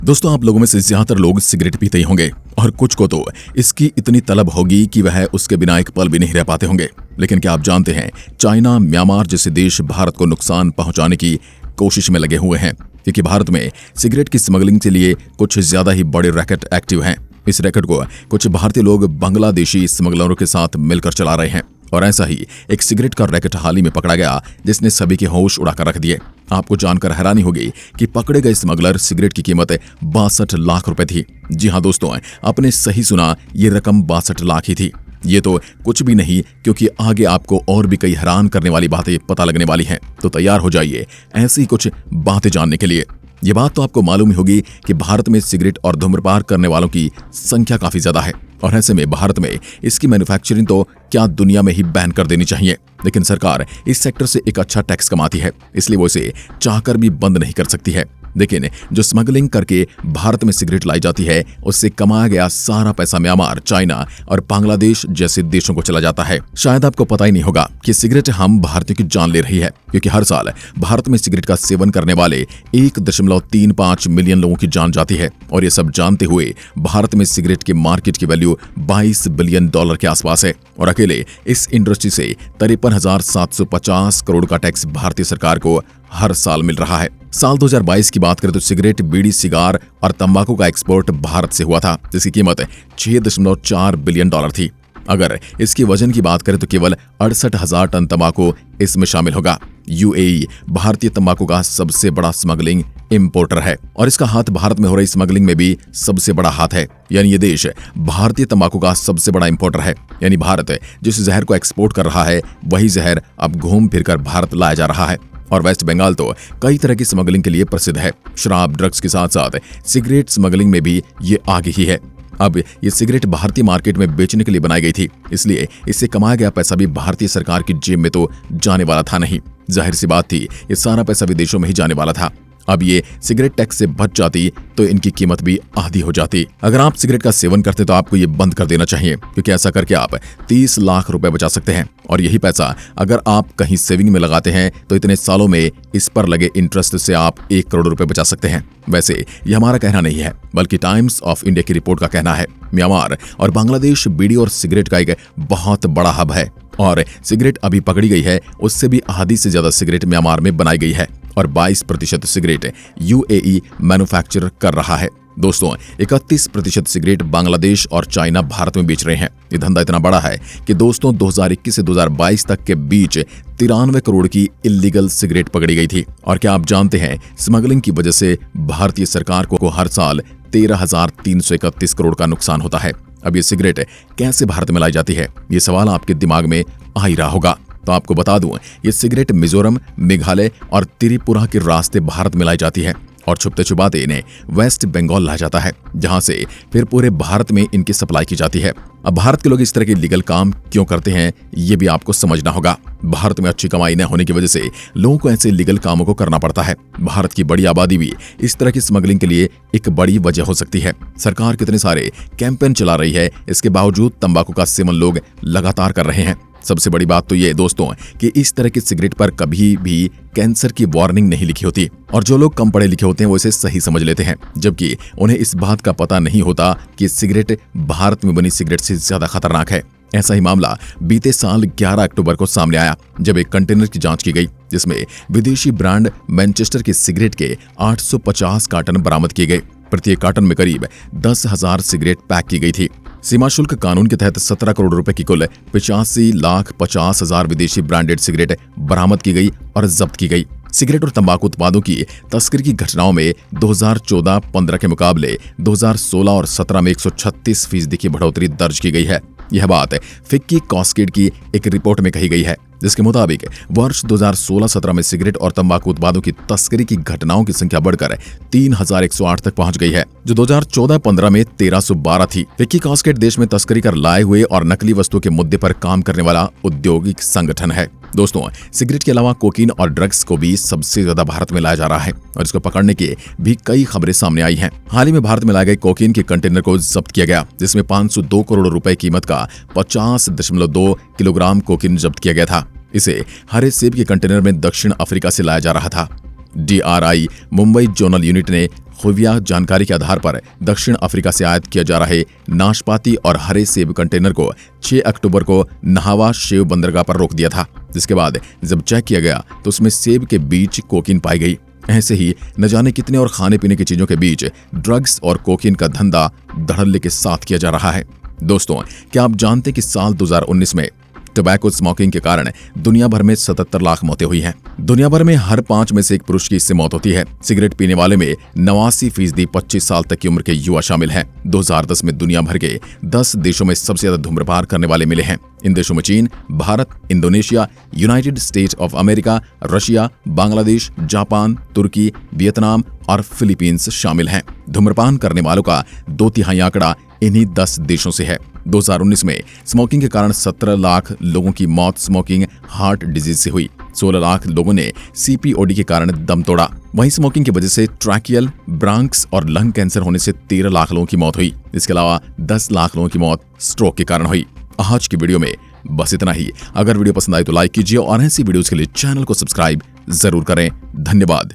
दोस्तों, आप लोगों में से ज्यादातर लोग सिगरेट पीते ही होंगे और कुछ को तो इसकी इतनी तलब होगी कि वह उसके बिना एक पल भी नहीं रह पाते होंगे। लेकिन क्या आप जानते हैं, चाइना, म्यांमार जैसे देश भारत को नुकसान पहुंचाने की कोशिश में लगे हुए हैं, क्योंकि भारत में सिगरेट की स्मगलिंग के लिए कुछ ज्यादा ही बड़े रैकेट एक्टिव हैं। इस रैकेट को कुछ भारतीय लोग बांग्लादेशी स्मगलरों के साथ मिलकर चला रहे हैं और ऐसा ही एक सिगरेट का रैकेट हाल ही में पकड़ा गया, जिसने सभी के होश उड़ाकर रख दिए। आपको जानकर हैरानी होगी कि पकड़े गए स्मगलर सिगरेट की कीमत 62 लाख रुपए थी। जी हां दोस्तों, आपने सही सुना, ये रकम 62 लाख ही थी। ये तो कुछ भी नहीं, क्योंकि आगे आपको और भी कई हैरान करने वाली बातें पता लगने वाली हैं। तो तैयार हो जाइए ऐसी कुछ बातें जानने के लिए। ये बात तो आपको मालूम ही होगी कि भारत में सिगरेट और धूम्रपान करने वालों की संख्या काफी ज्यादा है और ऐसे में भारत में इसकी मैन्युफैक्चरिंग तो क्या दुनिया में ही बैन कर देनी चाहिए। लेकिन सरकार इस सेक्टर से एक अच्छा टैक्स कमाती है, इसलिए वो इसे चाहकर भी बंद नहीं कर सकती है। लेकिन जो स्मगलिंग करके भारत में सिगरेट लाई जाती है, उससे कमाया गया सारा पैसा म्यांमार, चाइना और बांग्लादेश जैसे देशों को चला जाता है। शायद आपको पता ही नहीं होगा कि सिगरेट हम भारतीयों की जान ले रही है, क्योंकि हर साल भारत में सिगरेट का सेवन करने वाले 1.35 मिलियन लोगों की जान जाती है। और ये सब जानते हुए भारत में सिगरेट के मार्केट की वैल्यू $22 बिलियन के आसपास है और अकेले इस इंडस्ट्री से 53,750 करोड़ का टैक्स भारतीय सरकार को हर साल मिल रहा है। साल 2022 की बात करें तो सिगरेट, बीड़ी, सिगार और तंबाकू का एक्सपोर्ट भारत से हुआ था, जिसकी कीमत $6.4 बिलियन थी। अगर इसकी वजन की बात करें तो केवल 68,000 टन तंबाकू इसमें शामिल होगा। यूएई भारतीय तंबाकू का सबसे बड़ा स्मगलिंग इंपोर्टर है और इसका हाथ भारत में हो रही स्मगलिंग में भी सबसे बड़ा हाथ है। यानी ये देश भारतीय तंबाकू का सबसे बड़ा इंपोर्टर है। यानी भारत जिस जहर को एक्सपोर्ट कर रहा है, वही जहर अब घूम फिरकर भारत लाया जा रहा है। और वेस्ट बंगाल तो कई तरह की स्मगलिंग के लिए प्रसिद्ध है। शराब, ड्रग्स के साथ साथ सिगरेट स्मगलिंग में भी ये आगे ही है। अब ये सिगरेट भारतीय मार्केट में बेचने के लिए बनाई गई थी, इसलिए इससे कमाया गया पैसा भी भारतीय सरकार की जेब में तो जाने वाला था नहीं। जाहिर सी बात थी, ये सारा पैसा विदेशों में ही जाने वाला था। अब ये सिगरेट टैक्स से बच जाती तो इनकी कीमत भी आधी हो जाती। अगर आप सिगरेट का सेवन करते तो आपको ये बंद कर देना चाहिए, क्योंकि ऐसा करके आप 30 लाख रुपए बचा सकते हैं और यही पैसा अगर आप कहीं सेविंग में लगाते हैं तो इतने सालों में इस पर लगे इंटरेस्ट से आप 1 करोड़ रुपए बचा सकते हैं। वैसे ये हमारा कहना नहीं है, बल्कि टाइम्स ऑफ इंडिया की रिपोर्ट का कहना है। म्यांमार और बांग्लादेश बीड़ी और सिगरेट का एक बहुत बड़ा हब है और सिगरेट अभी पकड़ी गई है, उससे भी आधी से ज्यादा सिगरेट म्यांमार में बनाई गई है और 22% सिगरेट यूएई मैन्युफैक्चर कर रहा है। दोस्तों, 31% सिगरेट बांग्लादेश और चाइना भारत में बेच रहे हैं। ये धंधा इतना बड़ा है कि दोस्तों 2021 से 2022 तक के बीच 93 करोड़ की इल्लीगल सिगरेट पकड़ी गई थी। और क्या आप जानते हैं, स्मगलिंग की वजह से भारतीय सरकार को हर साल 13,331 करोड़ का नुकसान होता है। अब ये सिगरेट कैसे भारत में लाई जाती है, ये सवाल आपके दिमाग में आ ही रहा होगा। तो आपको बता दूं, ये सिगरेट मिजोरम, मेघालय और त्रिपुरा के रास्ते भारत में लाई जाती है और छुपते छुपाते इन्हें वेस्ट बंगाल लाया जाता है, जहां से फिर पूरे भारत में इनकी सप्लाई की जाती है। अब भारत के लोग इस तरह के लीगल काम क्यों करते हैं, ये भी आपको समझना होगा। भारत में अच्छी कमाई न होने की वजह से लोगों को ऐसे लीगल कामों को करना पड़ता है। भारत की बड़ी आबादी भी इस तरह की स्मगलिंग के लिए एक बड़ी वजह हो सकती है। सरकार कितने सारे कैंपेन चला रही है, इसके बावजूद तंबाकू का सेवन लोग लगातार कर रहे हैं। सबसे बड़ी बात तो ये दोस्तों कि इस तरह की सिगरेट पर कभी भी कैंसर की वार्निंग नहीं लिखी होती और जो लोग कम पढ़े लिखे होते हैं वो इसे सही समझ लेते हैं, जबकि उन्हें इस बात का पता नहीं होता कि सिगरेट भारत में बनी सिगरेट से ज्यादा खतरनाक है। ऐसा ही मामला बीते साल 11 अक्टूबर को सामने आया, जब एक कंटेनर की जांच की गई, जिसमें विदेशी ब्रांड मैनचेस्टर की सिगरेट के 850 कार्टन बरामद किए गए। प्रत्येक कार्टन में करीब 10,000 सिगरेट पैक की गई थी। सीमा शुल्क कानून के तहत 17 करोड़ रुपए की कुल 85,50,000 विदेशी ब्रांडेड सिगरेट बरामद की गई और जब्त की गई। सिगरेट और तंबाकू उत्पादों की तस्करी की घटनाओं में 2014-15 के मुकाबले 2016 और 17 में 136% की बढ़ोतरी दर्ज की गई है। यह बात फिक्की कास्केड की एक रिपोर्ट में कही गई है, जिसके मुताबिक वर्ष 2016-17 में सिगरेट और तंबाकू उत्पादों की तस्करी की घटनाओं की संख्या बढ़कर 3,108 तक पहुंच गई है, जो 2014-15 में 1,312 थी। फिक्की कास्केड देश में तस्करी कर लाए हुए और नकली वस्तुओं के मुद्दे पर काम करने वाला औद्योगिक संगठन है। दोस्तों, सिगरेट के अलावा कोकीन और ड्रग्स को भी सबसे ज्यादा भारत में लाया जा रहा है और इसको पकड़ने की भी कई खबरें सामने आई हैं। हाल ही में भारत में लाए गए कोकीन के कंटेनर को जब्त किया गया, जिसमें 502 करोड़ रुपए कीमत का 50.2 किलोग्राम कोकीन जब्त किया गया था। इसे हरे सेब के कंटेनर में दक्षिण अफ्रीका से लाया जा रहा था। DRI मुंबई जोनल यूनिट ने खुफिया जानकारी के आधार पर दक्षिण अफ्रीका से आयात किया जा रहे नाशपाती और हरे सेब कंटेनर को 6 अक्टूबर को नहावा शेव बंदरगाह पर रोक दिया था। जिसके बाद जब चेक किया गया तो उसमें सेब के बीच कोकीन पाई गई। ऐसे ही न जाने कितने और खाने पीने की चीजों के बीच ड्रग्स और कोकीन का धंधा धड़ल्ले के साथ किया जा रहा है। दोस्तों, क्या आप जानते हैं कि साल 2019 में टोबैको स्मोकिंग के कारण दुनिया भर में 77 लाख मौतें हुई हैं। दुनिया भर में हर 5 में से एक पुरुष की इससे मौत होती है। सिगरेट पीने वाले में 89% 25 साल तक की उम्र के युवा शामिल हैं। 2010 में दुनिया भर के 10 देशों में सबसे ज्यादा धूम्रपान करने वाले मिले हैं। इन देशों में चीन, Bharat, Indonesia, United States of America, Russia, Bangladesh, Japan, तुर्की, वियतनाम और फिलीपींस शामिल हैं। धूम्रपान करने वालों का 2/3 आंकड़ा इन्हीं 10 देशों से है। 2019 में स्मोकिंग के कारण 17 लाख लोगों की मौत स्मोकिंग हार्ट डिजीज से हुई। 16 लाख लोगों ने CPOD के कारण दम तोड़ा। वहीं स्मोकिंग की वजह से ट्रैकियल, ब्रांक्स और लंग कैंसर होने से 13 लाख लोगों की मौत हुई। इसके अलावा 10 लाख लोगों की मौत स्ट्रोक के कारण हुई। आज की वीडियो में बस इतना ही। अगर वीडियो पसंद आई तो लाइक कीजिए और ऐसी वीडियोस के लिए चैनल को सब्सक्राइब जरूर करें। धन्यवाद।